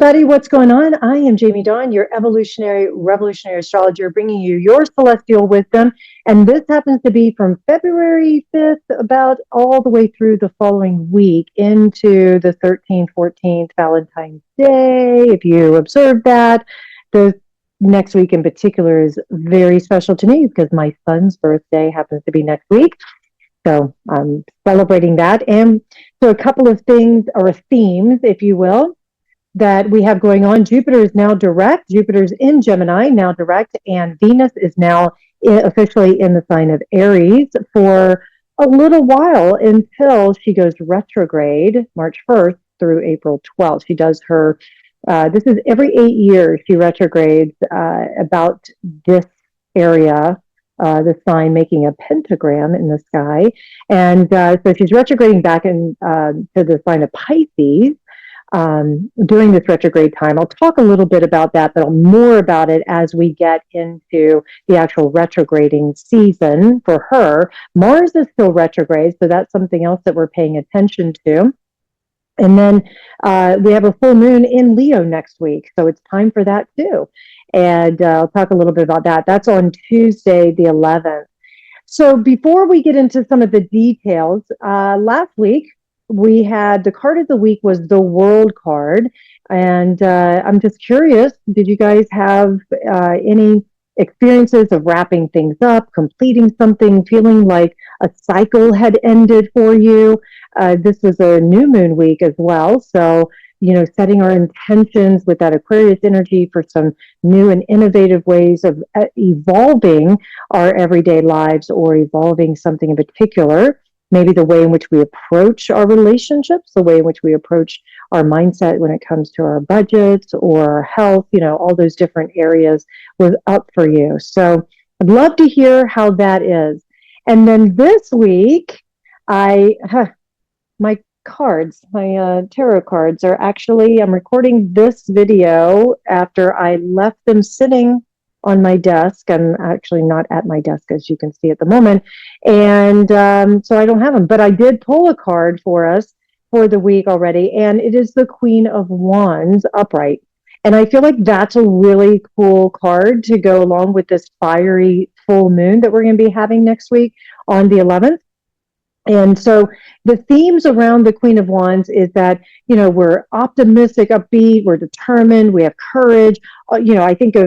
everybody, what's going on? I am Jamie Dawn, your evolutionary, revolutionary astrologer, bringing you your celestial wisdom. And this happens to be from February 5th, about all the way through the following week into the 13th, 14th, Valentine's Day. If you observe that, the next week in particular is very special to me because my son's birthday happens to be next week. So I'm celebrating that. And so a couple of things, or themes, if you will, that we have going on. Jupiter is now direct. Jupiter's in Gemini, now direct, and Venus is now officially in the sign of Aries for a little while until she goes retrograde March 1st through April 12th. She does her, this is every 8 years she retrogrades about this area, the sign making a pentagram in the sky. And so she's retrograding back to the sign of Pisces during this retrograde time. I'll talk a little bit about that, but more about it as we get into the actual retrograding season for her. Mars is still retrograde, so that's something else that we're paying attention to. And then we have a full moon in Leo next week, so it's time for that too. And I'll talk a little bit about that. That's on Tuesday, the 11th. So before we get into some of the details, last week, we had the card of the week was the World card. And I'm just curious, did you guys have any experiences of wrapping things up, completing something, feeling like a cycle had ended for you? This was a new moon week as well. So, setting our intentions with that Aquarius energy for some new and innovative ways of evolving our everyday lives or evolving something in particular. Maybe the way in which we approach our relationships, the way in which we approach our mindset when it comes to our budgets or our health, all those different areas was up for you. So I'd love to hear how that is. And then this week, my cards, my tarot cards are actually, I'm recording this video after I left them sitting on my desk. I'm actually not at my desk, as you can see at the moment. And so I don't have them, but I did pull a card for us for the week already. And it is the Queen of Wands upright. And I feel like that's a really cool card to go along with this fiery full moon that we're going to be having next week on the 11th. And so the themes around the Queen of Wands is that, we're optimistic, upbeat, we're determined, we have courage. You think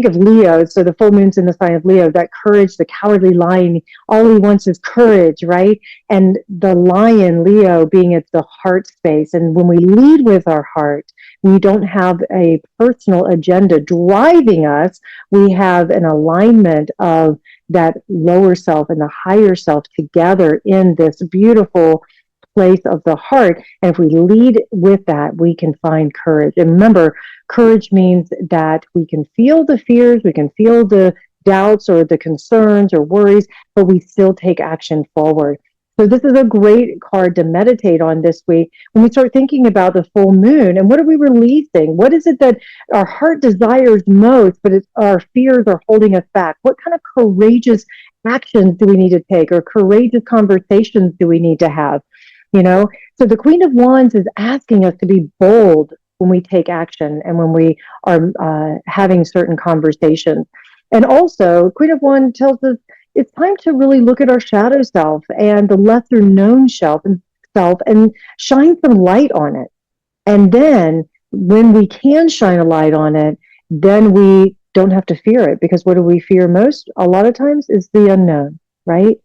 of Leo, so the full moon's in the sign of Leo, that courage, the cowardly lion, all he wants is courage, right? And the lion, Leo, being at the heart space. And when we lead with our heart, we don't have a personal agenda driving us. We have an alignment of that lower self and the higher self together in this beautiful place of the heart. And if we lead with that, we can find courage. And remember, courage means that we can feel the fears, we can feel the doubts or the concerns or worries, but we still take action forward. So this is a great card to meditate on this week when we start thinking about the full moon and what are we releasing? What is it that our heart desires most, but our fears are holding us back? What kind of courageous actions do we need to take, or courageous conversations do we need to have? So the Queen of Wands is asking us to be bold when we take action and when we are having certain conversations. And also, Queen of Wands tells us it's time to really look at our shadow self and the lesser known self and shine some light on it. And then when we can shine a light on it, then we don't have to fear it, because what do we fear most? A lot of times is the unknown, right?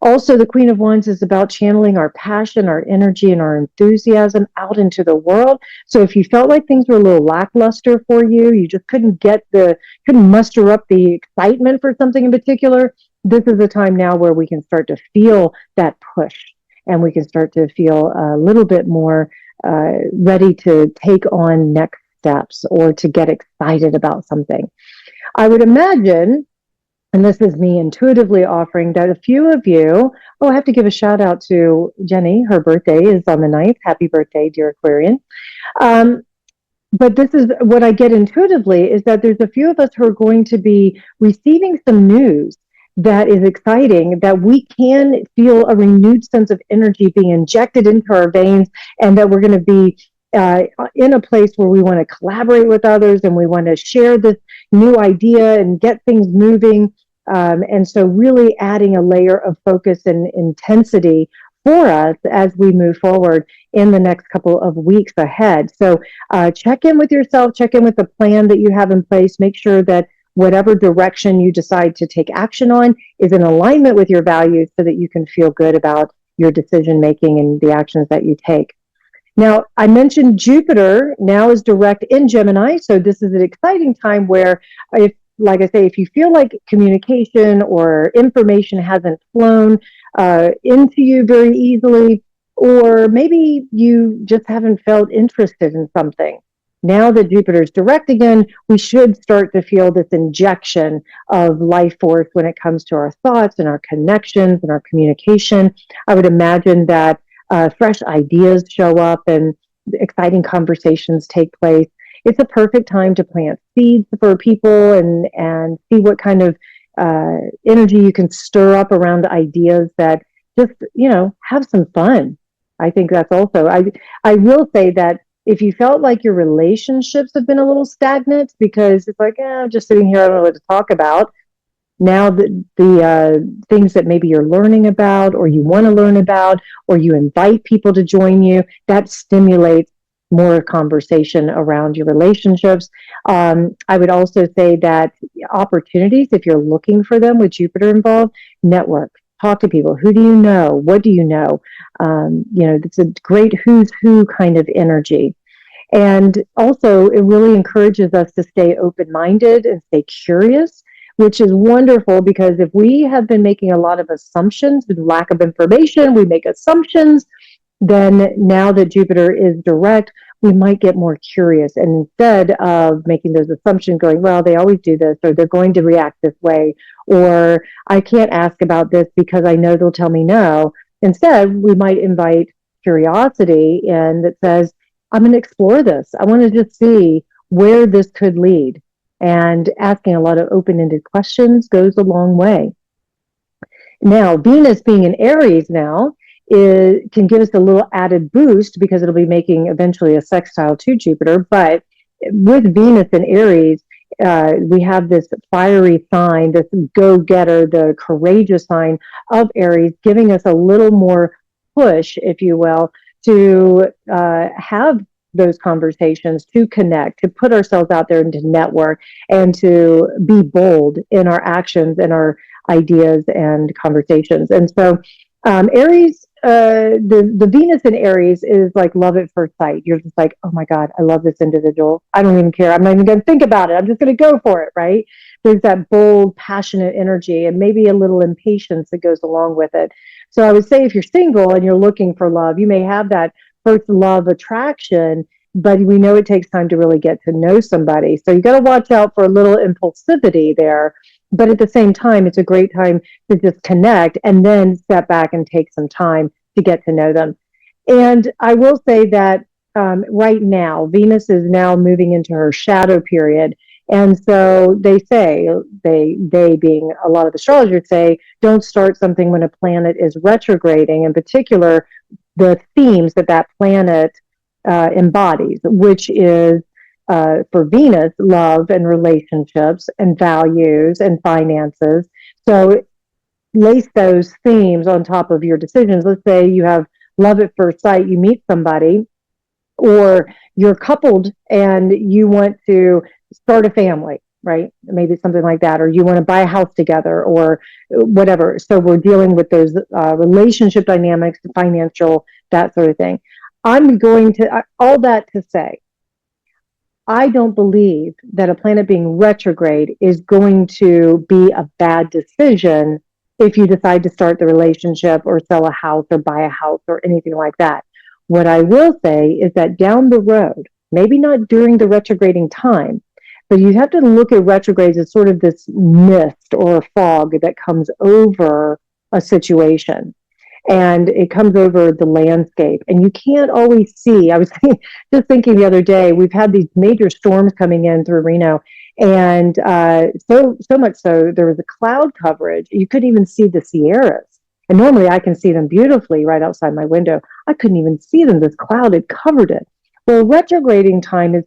Also, the Queen of Wands is about channeling our passion, our energy, and our enthusiasm out into the world. So if you felt like things were a little lackluster for you, you just couldn't muster up the excitement for something in particular, this is a time now where we can start to feel that push, and we can start to feel a little bit more ready to take on next steps or to get excited about something. I would imagine, and this is me intuitively offering, that a few of you, I have to give a shout out to Jenny. Her birthday is on the 9th. Happy birthday, dear Aquarian. But this is what I get intuitively, is that there's a few of us who are going to be receiving some news that is exciting, that we can feel a renewed sense of energy being injected into our veins, and that we're going to be in a place where we want to collaborate with others and we want to share this new idea and get things moving. And so really adding a layer of focus and intensity for us as we move forward in the next couple of weeks ahead. So check in with yourself, check in with the plan that you have in place, make sure that whatever direction you decide to take action on is in alignment with your values so that you can feel good about your decision making and the actions that you take. Now, I mentioned Jupiter now is direct in Gemini, so this is an exciting time where, if, like I say, if you feel like communication or information hasn't flown into you very easily, or maybe you just haven't felt interested in something, now that Jupiter's direct again, we should start to feel this injection of life force when it comes to our thoughts and our connections and our communication. I would imagine that fresh ideas show up and exciting conversations take place. It's a perfect time to plant seeds for people and see what kind of energy you can stir up around ideas that just, have some fun. I think that's also, I will say that if you felt like your relationships have been a little stagnant because it's like, I'm just sitting here, I don't know what to talk about. Now the things that maybe you're learning about or you want to learn about or you invite people to join you, that stimulates more conversation around your relationships. I would also say that opportunities, if you're looking for them with Jupiter involved, network, talk to people. Who do you know? What do you know? It's a great who's who kind of energy. And also, it really encourages us to stay open-minded and stay curious, which is wonderful because if we have been making a lot of assumptions with lack of information, we make assumptions, then now that Jupiter is direct, we might get more curious. And instead of making those assumptions going, well, they always do this, or they're going to react this way, or I can't ask about this because I know they'll tell me no. Instead, we might invite curiosity in that says, I'm going to explore this. I want to just see where this could lead. And asking a lot of open-ended questions goes a long way. Now, Venus being in Aries now can give us a little added boost because it'll be making eventually a sextile to Jupiter. But with Venus in Aries, we have this fiery sign, this go-getter, the courageous sign of Aries, giving us a little more push, if you will, to have those conversations, to connect, to put ourselves out there and to network and to be bold in our actions and our ideas and conversations. And so Aries, the Venus in Aries is like love at first sight. You're just like, oh my God, I love this individual. I don't even care. I'm not even going to think about it. I'm just going to go for it, right? There's that bold, passionate energy and maybe a little impatience that goes along with it. So I would say if you're single and you're looking for love, you may have that first love attraction, but we know it takes time to really get to know somebody. So you got to watch out for a little impulsivity there. But at the same time, it's a great time to just connect and then step back and take some time to get to know them. And I will say that right now, Venus is now moving into her shadow period. And so they say, they being a lot of astrologers say, don't start something when a planet is retrograding, in particular, the themes that planet embodies, which is for Venus, love and relationships and values and finances. So lace those themes on top of your decisions. Let's say you have love at first sight, you meet somebody, or you're coupled and you want to start a family, right? Maybe something like that, or you want to buy a house together or whatever. So we're dealing with those relationship dynamics, financial, that sort of thing. I'm going to, all that to say, I don't believe that a planet being retrograde is going to be a bad decision if you decide to start the relationship or sell a house or buy a house or anything like that. What I will say is that down the road, maybe not during the retrograding time, but you have to look at retrogrades as sort of this mist or fog that comes over a situation. And it comes over the landscape and you can't always see. I was just thinking the other day, we've had these major storms coming in through Reno, and so much so there was a cloud coverage. You couldn't even see the Sierras. And normally I can see them beautifully right outside my window. I couldn't even see them. This cloud had covered it. Well, retrograding time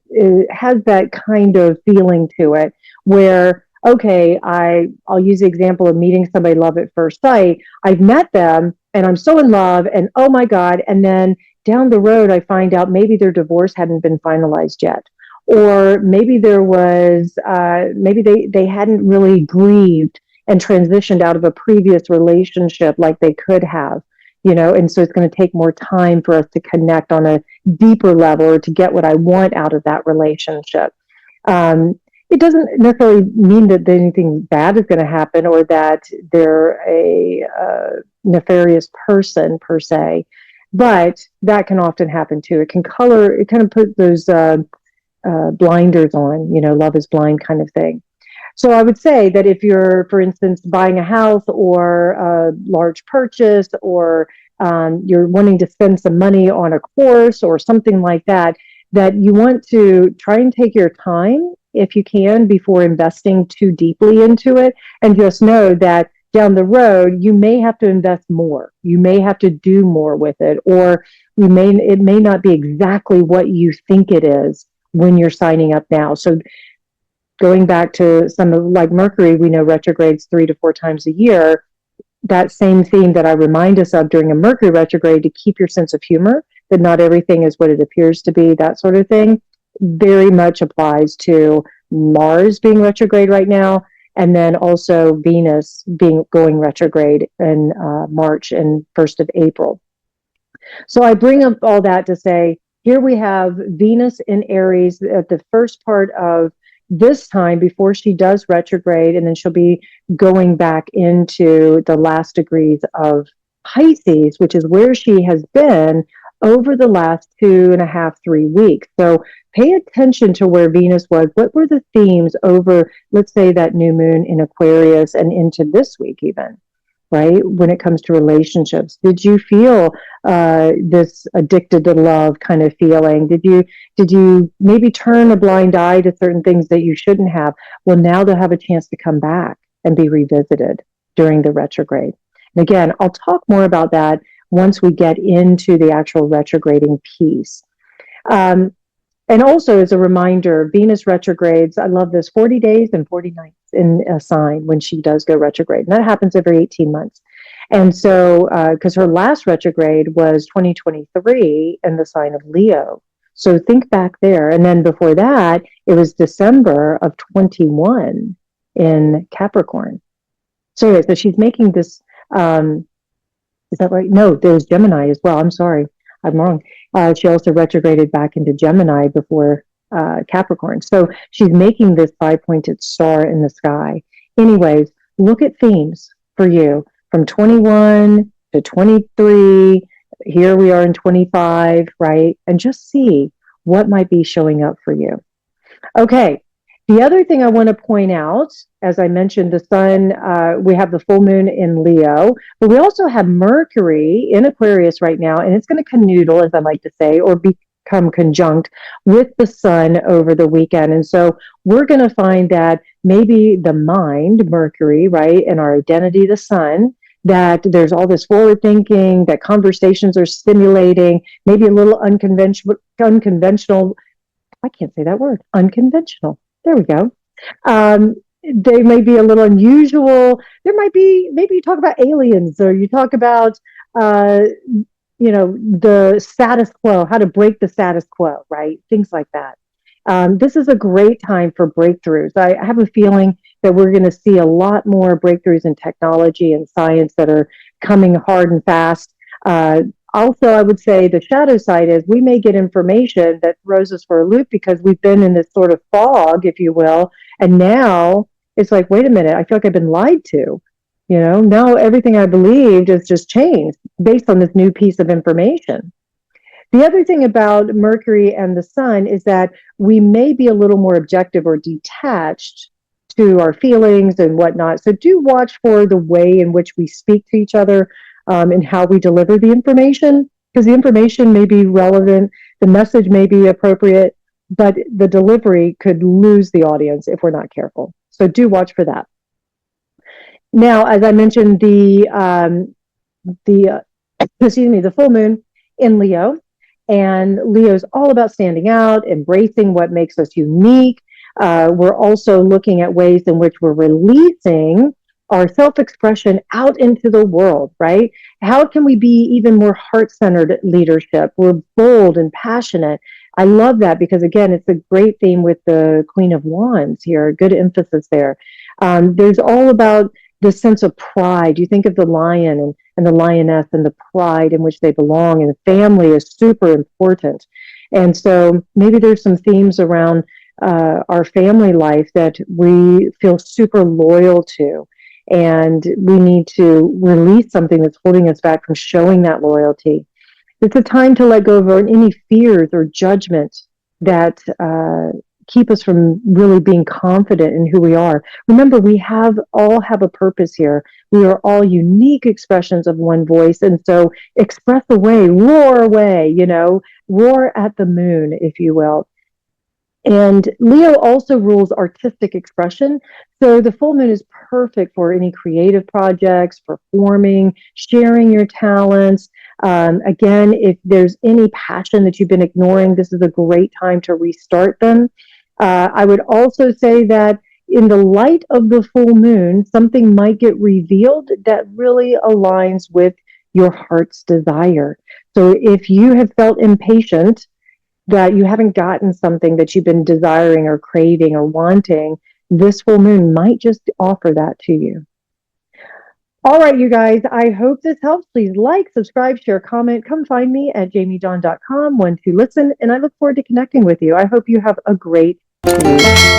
has that kind of feeling to it where, okay, I'll use the example of meeting somebody love at first sight. I've met them and I'm so in love and oh my God. And then down the road, I find out maybe their divorce hadn't been finalized yet. Or maybe there was, maybe they hadn't really grieved and transitioned out of a previous relationship like they could have, and so it's going to take more time for us to connect on a deeper level or to get what I want out of that relationship. It doesn't necessarily mean that anything bad is going to happen or that they're a nefarious person per se, but that can often happen too. It kind of put those blinders on, love is blind kind of thing. So I would say that if you're, for instance, buying a house or a large purchase, or you're wanting to spend some money on a course or something like that, that you want to try and take your time if you can before investing too deeply into it, and just know that down the road you may have to invest more, you may have to do more with it, or it may not be exactly what you think it is when you're signing up now. So going back to some of like Mercury, we know retrogrades 3 to 4 times a year. That same theme that I remind us of during a Mercury retrograde, to keep your sense of humor, that not everything is what it appears to be, that sort of thing, very much applies to Mars being retrograde right now, and then also Venus going retrograde in March and 1st of April. So I bring up all that to say, here we have Venus in Aries at the first part of this time before she does retrograde, and then she'll be going back into the last degrees of Pisces, which is where she has been over the last 2.5, 3 weeks. So pay attention to where Venus was. What were the themes over, let's say, that new moon in Aquarius and into this week even? Right? When it comes to relationships, did you feel this addicted to love kind of feeling? Did you maybe turn a blind eye to certain things that you shouldn't have? Well, now they'll have a chance to come back and be revisited during the retrograde. And again, I'll talk more about that once we get into the actual retrograding piece. And also, as a reminder, Venus retrogrades, I love this, 40 days and 40 nights in a sign when she does go retrograde. And that happens every 18 months. And so, because her last retrograde was 2023 in the sign of Leo. So think back there. And then before that, it was December of 21 in Capricorn. So she's making this, is that right? No, there's Gemini as well. I'm sorry, I'm wrong. She also retrograded back into Gemini before Capricorn. So she's making this 5-pointed star in the sky. Anyways, look at themes for you from 21 to 23. Here we are in 25, right? And just see what might be showing up for you. Okay. The other thing I want to point out, as I mentioned, the sun, we have the full moon in Leo, but we also have Mercury in Aquarius right now, and it's going to canoodle, as I like to say, or become conjunct with the sun over the weekend. And so we're going to find that maybe the mind, Mercury, right, and our identity, the sun, that there's all this forward thinking, that conversations are stimulating, maybe a little unconventional, I can't say that word, unconventional. There we go. They may be a little unusual. There might be, maybe you talk about aliens, or you talk about, the status quo, how to break the status quo, right? Things like that. This is a great time for breakthroughs. I have a feeling that we're going to see a lot more breakthroughs in technology and science that are coming hard and fast. Also, I would say the shadow side is we may get information that throws us for a loop because we've been in this sort of fog, if you will. And now it's like, wait a minute, I feel like I've been lied to. Now everything I believed has just changed based on this new piece of information. The other thing about Mercury and the sun is that we may be a little more objective or detached to our feelings and whatnot. So do watch for the way in which we speak to each other. And how we deliver the information, because the information may be relevant, the message may be appropriate, but the delivery could lose the audience if we're not careful. So do watch for that. Now, as I mentioned, the full moon in Leo, And Leo's all about standing out, embracing what makes us unique. We're also looking at ways in which we're releasing our self expression out into the world, right? How can we be even more heart centered leadership? We're bold and passionate. I love that because, again, it's a great theme with the Queen of Wands here, good emphasis there. There's all about the sense of pride. You think of the lion and the lioness and the pride in which they belong, and family is super important. And so maybe there's some themes around our family life that we feel super loyal to. And we need to release something that's holding us back from showing that loyalty. It's a time to let go of any fears or judgment that keep us from really being confident in who we are. Remember, we all have a purpose here. We are all unique expressions of one voice. And so express away, roar at the moon, if you will. And Leo also rules artistic expression. So the full moon is perfect for any creative projects, performing, sharing your talents. Again, if there's any passion that you've been ignoring, this is a great time to restart them. I would also say that in the light of the full moon, something might get revealed that really aligns with your heart's desire. So if you have felt impatient, that you haven't gotten something that you've been desiring or craving or wanting, this full moon might just offer that to you. All right, you guys, I hope this helps. Please like, subscribe, share, comment. Come find me at jamiedawn.com, one to listen, and I look forward to connecting with you. I hope you have a great week.